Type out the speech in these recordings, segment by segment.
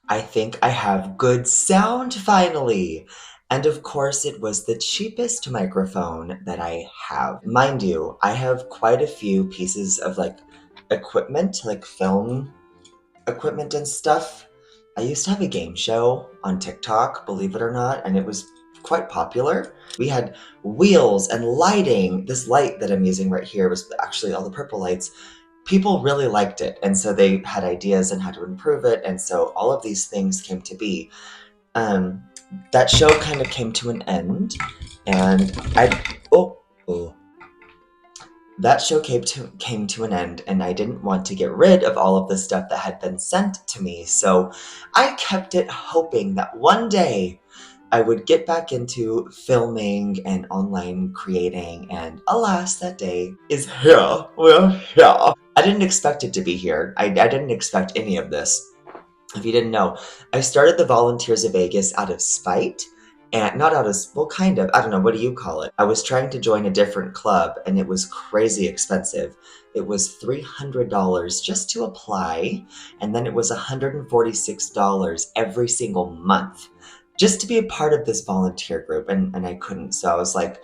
I think I have good sound finally. And of course, it was the cheapest microphone that I have. Mind you, I have quite a few pieces of like equipment, like film equipment and stuff. I used to have a game show on TikTok, believe it or not, and it was quite popular. We had wheels and lighting. This light that I'm using right here was actually all the purple lights. People really liked it, and so they had ideas on how to improve it, and so all of these things came to be. Um, that show kind of came to an end, and oh, that show came to an end, and I didn't want to get rid of all of the stuff that had been sent to me, so I kept it hoping that one day I would get back into filming and online creating, and alas, that day is here. We're here. I didn't expect it to be here. I didn't expect any of this. If you didn't know, I started the Volunteers of Vegas out of spite. And not out of, well, kind of, I don't know, what do you call it? I was trying to join a different club and it was crazy expensive. It was $300 just to apply, and then it was $146 every single month just to be a part of this volunteer group, and I couldn't. So I was like,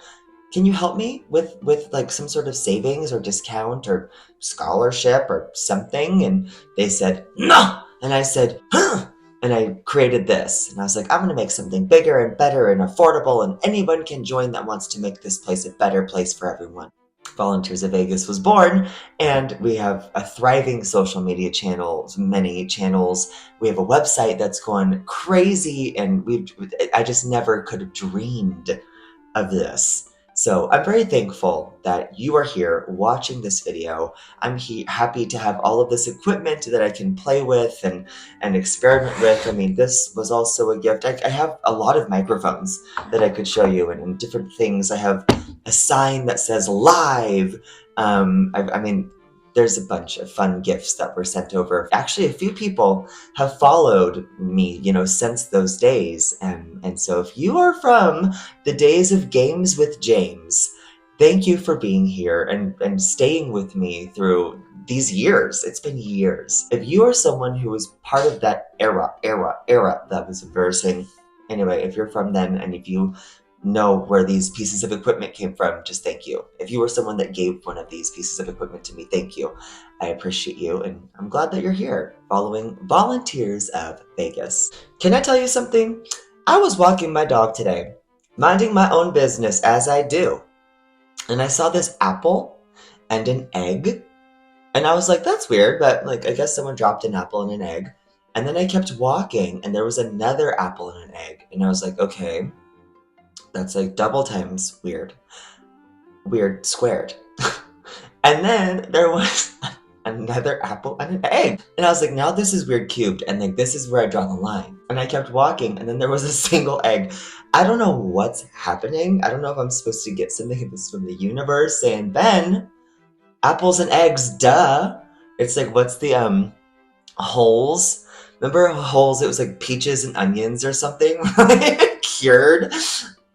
can you help me with like some sort of savings or discount or scholarship or something? And they said, no. And I said, huh. And I created this. And I was like, I'm going to make something bigger and better and affordable, and anyone can join that wants to make this place a better place for everyone. Volunteers of Vegas was born, and we have a thriving social media channels, many channels. We have a website that's gone crazy, and I just never could have dreamed of this. So I'm very thankful that you are here watching this video. I'm happy to have all of this equipment that I can play with and experiment with. I mean, this was also a gift. I have a lot of microphones that I could show you, and different things. I have a sign that says live. I mean, there's a bunch of fun gifts that were sent over. Actually, a few people have followed me, since those days. And so if you are from the days of Games with James, thank you for being here and staying with me through these years. It's been years. If you are someone who was part of that era, that was embarrassing. Anyway, if you're from then and if you know where these pieces of equipment came from, just thank you. If you were someone that gave one of these pieces of equipment to me, thank you. I appreciate you, and I'm glad that you're here following Volunteers of Vegas. Can I tell you something? I was walking my dog today, minding my own business as I do, and I saw this apple and an egg, and I was like, that's weird, but like I guess someone dropped an apple and an egg. And then I kept walking, and there was another apple and an egg, and I was like, okay, that's like double times weird. Weird squared. And then there was another apple and an egg. And I was like, now this is weird cubed, and like this is where I draw the line. And I kept walking, and then there was a single egg. I don't know what's happening. I don't know if I'm supposed to get something if this is from the universe saying, Ben, apples and eggs, duh. It's like, what's the holes? Remember holes? It was like peaches and onions or something, cured.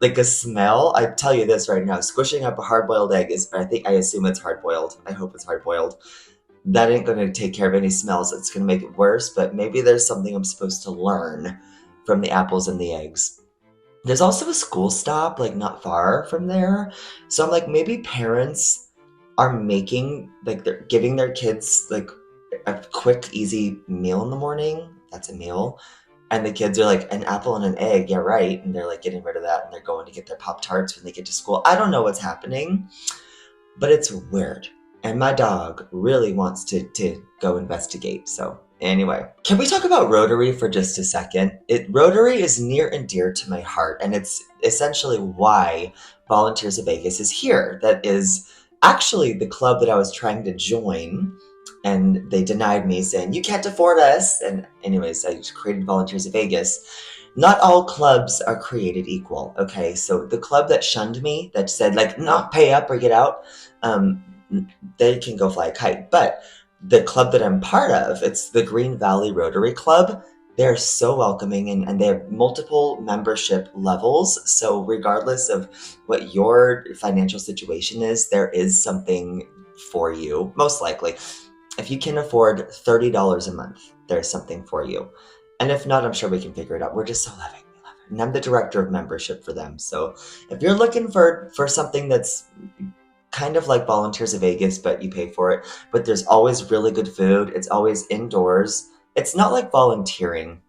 Like a smell. I tell you this right now, squishing up a hard-boiled egg is, I assume it's hard-boiled. I hope it's hard-boiled. That ain't gonna take care of any smells. It's gonna make it worse, but maybe there's something I'm supposed to learn from the apples and the eggs. There's also a school stop, like not far from there. So I'm like, maybe parents are making, like they're giving their kids like a quick, easy meal in the morning. That's a meal. And the kids are like, an apple and an egg, yeah, right. And they're like getting rid of that, and they're going to get their Pop Tarts when they get to school. I don't know what's happening, but it's weird. And my dog really wants to go investigate. So anyway, can we talk about Rotary for just a second? Rotary is near and dear to my heart, and it's essentially why Volunteers of Vegas is here. That is actually the club that I was trying to join, and they denied me, saying, you can't afford us. And anyways, I created Volunteers of Vegas. Not all clubs are created equal, okay? So the club that shunned me, that said, like, not pay up or get out, um, they can go fly a kite. But the club that I'm part of, it's the Green Valley Rotary Club. They're so welcoming, and they have multiple membership levels. So regardless of what your financial situation is, there is something for you, most likely. If you can afford $30 a month, there's something for you. And if not, I'm sure we can figure it out. We're just so loving. We love it. And I'm the director of membership for them. So if you're looking for something that's kind of like Volunteers of Vegas, but you pay for it, but there's always really good food. It's always indoors. It's not like volunteering.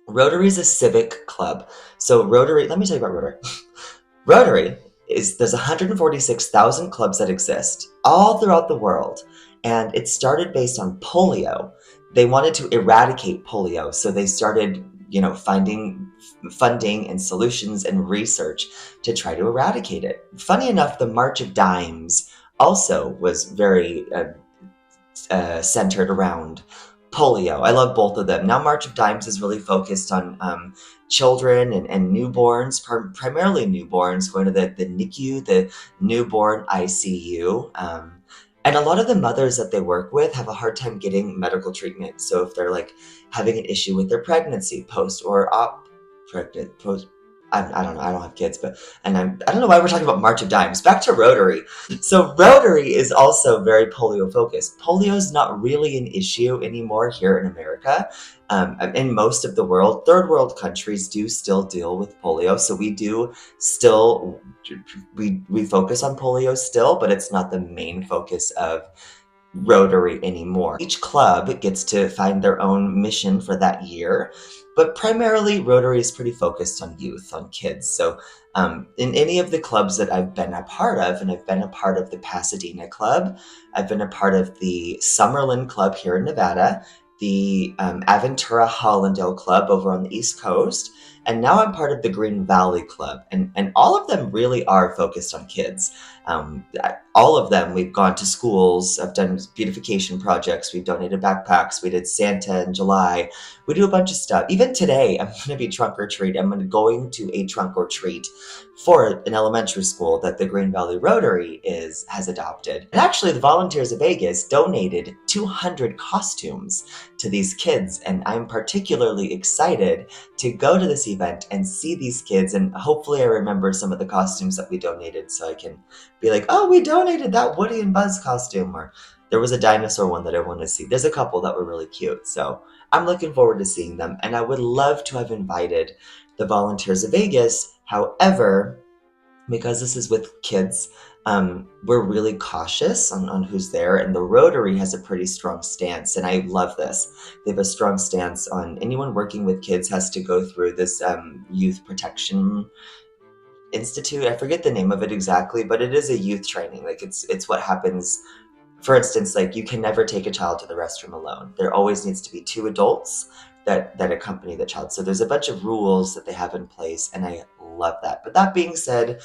Rotary is a civic club. So Rotary, let me tell you about Rotary. Rotary there's 146,000 clubs that exist all throughout the world. And it started based on polio. They wanted to eradicate polio. So they started, finding funding and solutions and research to try to eradicate it. Funny enough, the March of Dimes also was very centered around polio. I love both of them. Now March of Dimes is really focused on children and newborns, primarily newborns, going to the NICU, the newborn ICU. And a lot of the mothers that they work with have a hard time getting medical treatment. So if they're like having an issue with their pregnancy, post or op pregnant, post, I don't know, I don't have kids, but, I don't know why we're talking about March of Dimes. Back to Rotary. So Rotary is also very polio focused. Polio is not really an issue anymore here in America. In most of the world, third world countries do still deal with polio. So we do still, we focus on polio still, but it's not the main focus of Rotary anymore. Each club gets to find their own mission for that year, but primarily Rotary is pretty focused on youth, on kids. So in any of the clubs that I've been a part of, and I've been a part of the Pasadena Club, I've been a part of the Summerlin Club here in Nevada, the Aventura Hollandale Club over on the East Coast, and now I'm part of the Green Valley Club. And all of them really are focused on kids. All of them, we've gone to schools, I've done beautification projects, we've donated backpacks, we did Santa in July, we do a bunch of stuff. Even today, I'm going to be trunk or treat. I'm going to a trunk or treat for an elementary school that the Green Valley Rotary has adopted. And actually, the Volunteers of Vegas donated 200 costumes to these kids, and I'm particularly excited to go to this event and see these kids, and hopefully I remember some of the costumes that we donated so I can be like, oh, we donated that Woody and Buzz costume, or there was a dinosaur one that I want to see. There's a couple that were really cute, so I'm looking forward to seeing them, and I would love to have invited the Volunteers of Vegas. However, because this is with kids, we're really cautious on who's there, and the Rotary has a pretty strong stance, and I love this. They have a strong stance on anyone working with kids has to go through this youth protection institute. I forget the name of it exactly, but it is a youth training. Like it's what happens. For instance, like you can never take a child to the restroom alone. There always needs to be two adults that accompany the child. So there's a bunch of rules that they have in place, and I love that. But that being said,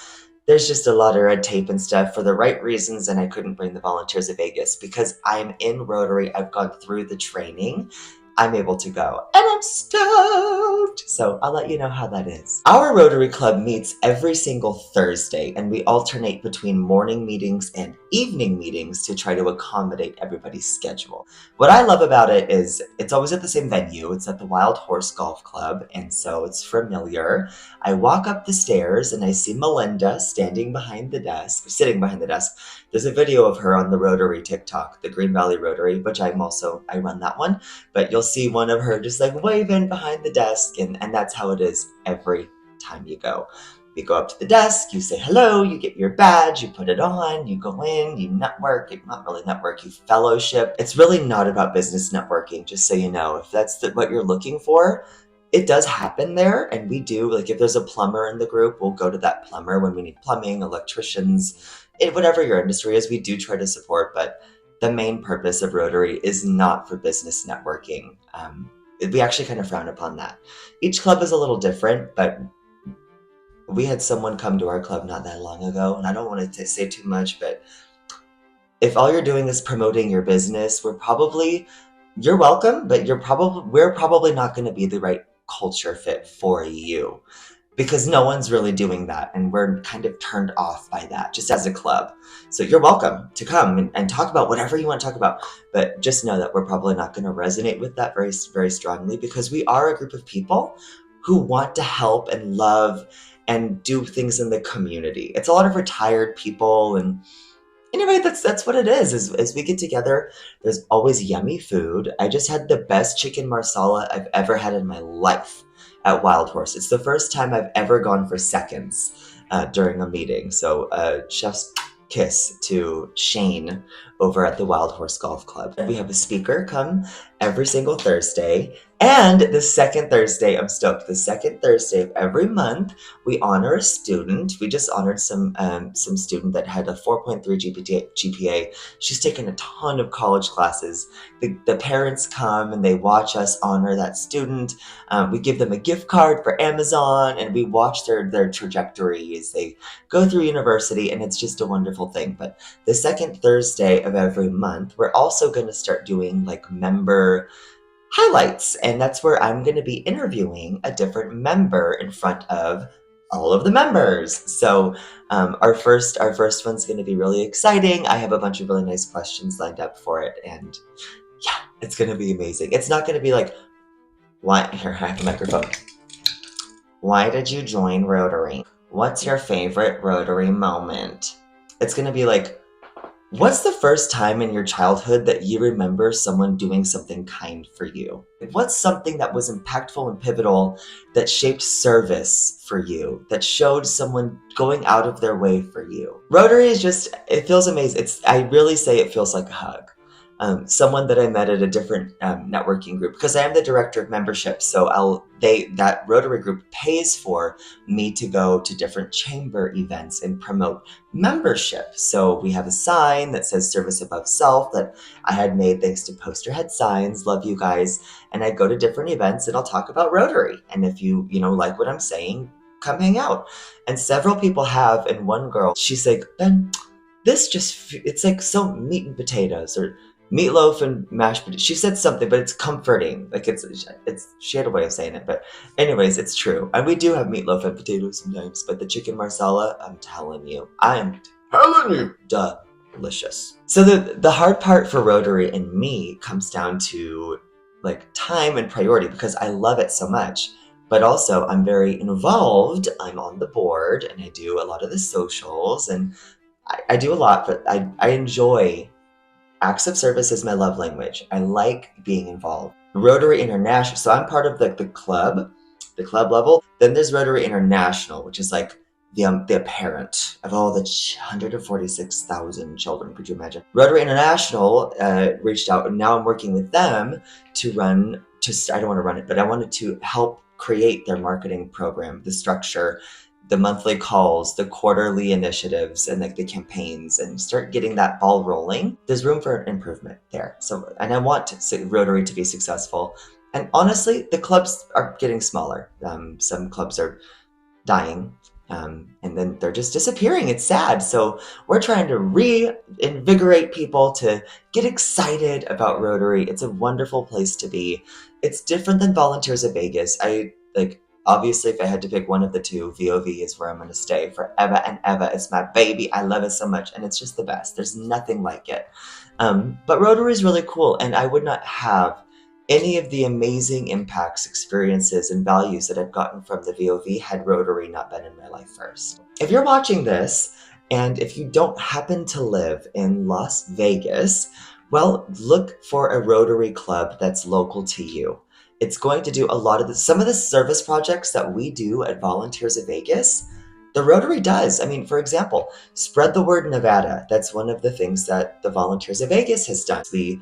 there's just a lot of red tape and stuff for the right reasons, and I couldn't bring the Volunteers of Vegas because I'm in Rotary. I've gone through the training. I'm able to go, and I'm stoked. So I'll let you know how that is. Our Rotary Club meets every single Thursday, and we alternate between morning meetings and evening meetings to try to accommodate everybody's schedule. What I love about it is it's always at the same venue. It's at the Wild Horse Golf Club, and so it's familiar. I walk up the stairs and I see Melinda sitting behind the desk. There's a video of her on the Rotary TikTok, the Green Valley Rotary, which I run that one, but you'll see one of her just like waving behind the desk, and that's how it is every time you go. You go up to the desk, you say hello, you get your badge, you put it on, you go in, you network. Not really network, you fellowship. It's really not about business networking, just so you know. If that's what you're looking for, it does happen there, and we do. Like if there's a plumber in the group, we'll go to that plumber when we need plumbing, electricians, whatever your industry is, we do try to support, but the main purpose of Rotary is not for business networking. We actually kind of frown upon that. Each club is a little different, but we had someone come to our club not that long ago, and I don't want to say too much, but if all you're doing is promoting your business, you're welcome, but we're probably not going to be the right culture fit for you, because no one's really doing that, and we're kind of turned off by that just as a club. So you're welcome to come and talk about whatever you want to talk about, but just know that we're probably not going to resonate with that very, very strongly, because we are a group of people who want to help and love and do things in the community. It's a lot of retired people, and Anyway, that's what it is. As we get together, there's always yummy food. I just had the best chicken marsala I've ever had in my life at Wild Horse. It's the first time I've ever gone for seconds during a meeting. So, chef's kiss to Shane over at the Wild Horse Golf Club. We have a speaker come every single Thursday. And the second Thursday, I'm stoked. The second Thursday of every month, we honor a student. We just honored some student that had a 4.3 GPA. She's taken a ton of college classes. The parents come and they watch us honor that student. We give them a gift card for Amazon, and we watch their trajectory as they go through university, and it's just a wonderful thing. But the second Thursday of every month, we're also going to start doing like member highlights, and that's where I'm going to be interviewing a different member in front of all of the members. So our first one's going to be really exciting. I have a bunch of really nice questions lined up for it, and yeah, it's going to be amazing. It's not going to be like, why? Here, I have the microphone. Why did you join Rotary? What's your favorite Rotary moment? It's going to be like, what's the first time in your childhood that you remember someone doing something kind for you? What's something that was impactful and pivotal that shaped service for you, that showed someone going out of their way for you? Rotary is just, it feels amazing. I really say it feels like a hug. Someone that I met at a different networking group, because I am the director of membership, so that Rotary group pays for me to go to different chamber events and promote membership. So we have a sign that says "Service Above Self" that I had made thanks to Poster Head Signs. Love you guys, and I go to different events and I'll talk about Rotary. And if you like what I'm saying, come hang out. And several people have, and one girl, she's like, "Ben, it's like so meat and potatoes, or meatloaf and mashed potatoes." She said something, but it's comforting. Like it's she had a way of saying it, but anyways, it's true. And we do have meatloaf and potatoes sometimes, but the chicken marsala, I'm telling you, delicious. So the hard part for Rotary and me comes down to like time and priority, because I love it so much. But also I'm very involved. I'm on the board and I do a lot of the socials, and I do a lot, but I enjoy acts of service is my love language. I like being involved. Rotary International. So I'm part of the club level. Then there's Rotary International, which is like the parent of all the 146,000 children. Could you imagine? Rotary International reached out, and now I'm working with them to run. I don't want to run it, but I wanted to help create their marketing program, the structure, the monthly calls, the quarterly initiatives, and like the campaigns, and start getting that ball rolling. There's room for improvement there. So, and I want Rotary to be successful. And honestly, the clubs are getting smaller. Some clubs are dying, and then they're just disappearing. It's sad. So we're trying to reinvigorate people to get excited about Rotary. It's a wonderful place to be. It's different than Volunteers of Vegas. Obviously, if I had to pick one of the two, VOV is where I'm going to stay forever and ever. It's my baby. I love it so much, and it's just the best. There's nothing like it. But Rotary is really cool, and I would not have any of the amazing impacts, experiences, and values that I've gotten from the VOV had Rotary not been in my life first. If you're watching this, and if you don't happen to live in Las Vegas, well, look for a Rotary club that's local to you. It's going to do a lot of some of the service projects that we do at Volunteers of Vegas. The Rotary does. I mean, for example, Spread the Word Nevada. That's one of the things that the Volunteers of Vegas has done. We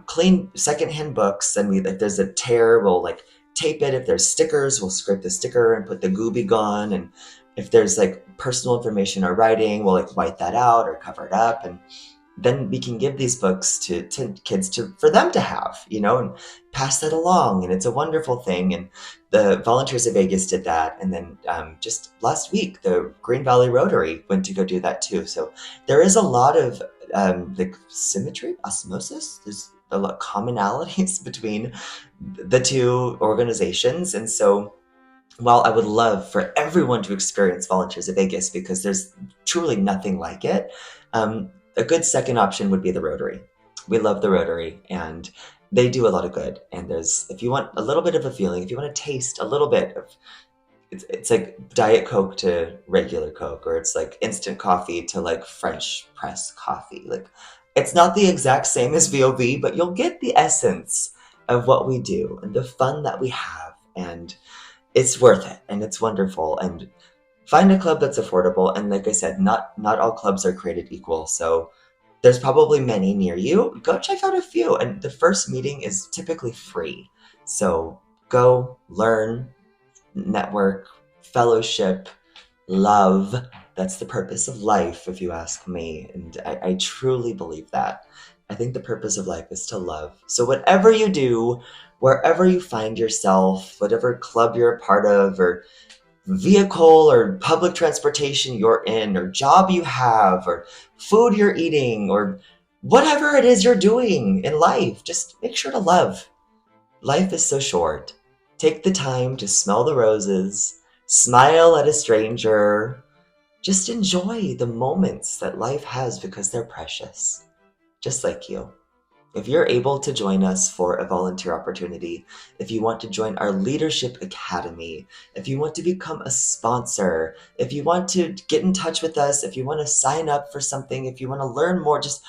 clean secondhand books, and if there's a tear, we'll like tape it. If there's stickers, we'll scrape the sticker and put the Gooby Gone. And if there's like personal information or writing, we'll like white that out or cover it up. And then we can give these books to kids for them to have, and pass that along. And it's a wonderful thing. And the Volunteers of Vegas did that. And then just last week, the Green Valley Rotary went to go do that too. So there is a lot of like symmetry, osmosis. There's a lot of commonalities between the two organizations. And so while I would love for everyone to experience Volunteers of Vegas, because there's truly nothing like it, a good second option would be the Rotary. We love the Rotary, and they do a lot of good. And if you want a little bit of a feeling, if you want to taste a little bit of it's like Diet Coke to regular Coke, or it's like instant coffee to like French press coffee. Like it's not the exact same as VOV, but you'll get the essence of what we do and the fun that we have, and it's worth it and it's wonderful. And find a club that's affordable. And like I said, not all clubs are created equal, so there's probably many near you. Go check out a few, and the first meeting is typically free. So go learn, network, fellowship, love. That's the purpose of life, if you ask me. And I truly believe that. I think the purpose of life is to love. So, whatever you do, wherever you find yourself, whatever club you're a part of, or vehicle or public transportation you're in, or job you have, or food you're eating, or whatever it is you're doing in life, just make sure to love. Life is so short. Take the time to smell the roses, smile at a stranger. Just enjoy the moments that life has because they're precious, just like you. If you're able to join us for a volunteer opportunity, if you want to join our Leadership Academy, if you want to become a sponsor, if you want to get in touch with us, if you want to sign up for something, if you want to learn more, just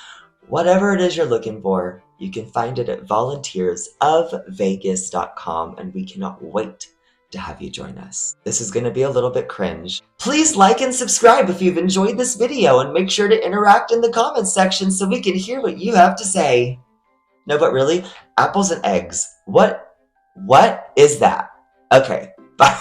whatever it is you're looking for, you can find it at volunteersofvegas.com, and we cannot wait to have you join us. This is going to be a little bit cringe. Please like and subscribe if you've enjoyed this video, and make sure to interact in the comments section so we can hear what you have to say. No, but really, apples and eggs. What is that? Okay, bye.